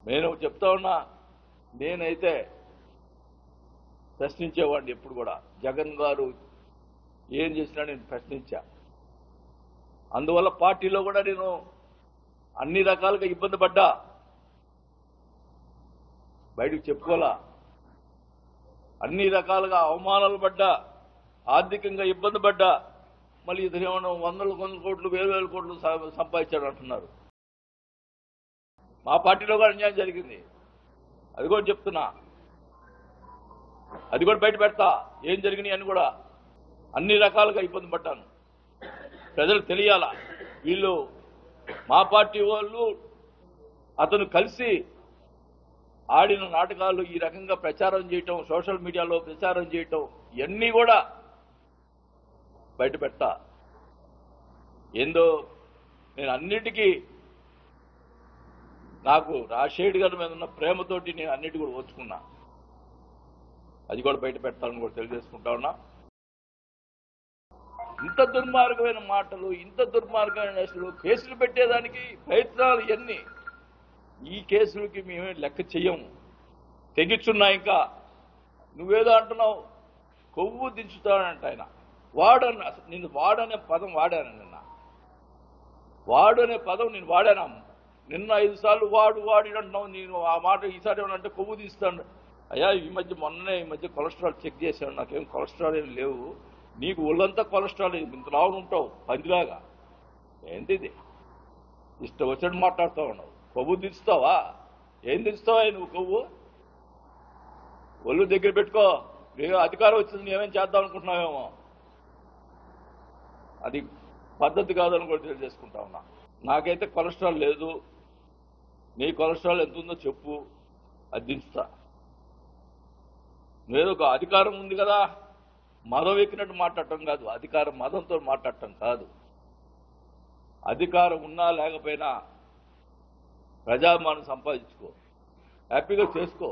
నేను చెప్తా ఉన్నా, నేనైతే ప్రశ్నించేవాడిని ఎప్పుడు కూడా. జగన్ గారు ఏం చేసినా నేను ప్రశ్నించా. అందువల్ల పార్టీలో కూడా నేను అన్ని రకాలుగా ఇబ్బంది పడ్డా, బయటకు చెప్పుకోలా. అన్ని రకాలుగా అవమానాలు పడ్డా, ఆర్థికంగా ఇబ్బంది పడ్డా. మళ్ళీ ఇతనేమన్నా వందల కోట్లు వేల కోట్లు సంపాదించాడు అంటున్నారు. మా పార్టీలో కూడా అన్యాయం జరిగింది, అది కూడా చెప్తున్నా, అది కూడా బయట పెడతా. ఏం జరిగినాయి అని కూడా అన్ని రకాలుగా ఇబ్బంది పడ్డాను. ప్రజలు తెలియాలా, వీళ్ళు మా పార్టీ వాళ్ళు అతను కలిసి ఆడిన నాటకాలు, ఈ రకంగా ప్రచారం చేయటం, సోషల్ మీడియాలో ప్రచారం చేయటం, ఇవన్నీ కూడా బయట పెడతా. ఏందో నేను అన్నిటికీ, నాకు రాజశేఖర్ గారి మీద ఉన్న ప్రేమతోటి నేను అన్నిటి కూడా ఓచుకున్నా. అది కూడా బయట పెడతానని కూడా తెలియజేసుకుంటా ఉన్నా. ఇంత దుర్మార్గమైన మాటలు, ఇంత దుర్మార్గమైన అసలు కేసులు పెట్టేదానికి ప్రయత్నాలు ఇవన్నీ, ఈ కేసులకి మేమే లెక్క చెయ్యము. తెగిచ్చున్నా. ఇంకా నువ్వేదో అంటున్నావు, కొవ్వు దించుతానంట ఆయన. వాడని, నేను వాడనే పదం వాడాను నిన్న. వాడు అనే పదం నేను వాడాను. నిన్న 5 సార్లు వాడి అంటున్నావు. నేను ఆ మాట ఈసారి ఏమన్నా కొవ్వు తీస్తాను. అయ్యా, ఈ మధ్య కొలెస్ట్రాల్ చెక్ చేశాను, నాకేం కొలెస్ట్రాల్ ఏం లేవు. నీకు ఒళ్ళంతా కొలెస్ట్రాల్, ఇంత లావును ఉంటావు పందిలాగా. ఏంటిది ఇష్టం వచ్చినట్టు మాట్లాడుతూ ఉన్నావు. కొవ్వు దించుతావా? ఏం దించుతావా నువ్వు? కొవ్వు ఒళ్ళు దగ్గర పెట్టుకో. నీకు అధికారం వచ్చింది, నేనేం చేద్దాం అనుకుంటున్నావేమో. అది పద్ధతి కాదని కూడా తెలియజేసుకుంటా ఉన్నా. నాకైతే కొలెస్ట్రాల్ లేదు. నీ కొలెస్ట్రాల్ ఎంత ఉందో చెప్పు, అది దించుతా. నువ్వేదో ఒక అధికారం ఉంది కదా, మదం ఎక్కినట్టు మాట్లాడటం కాదు. అధికారం మదంతో మాట్లాడటం కాదు. అధికారం ఉన్నా లేకపోయినా ప్రజాభిమానం సంపాదించుకో, హ్యాపీగా చేసుకో.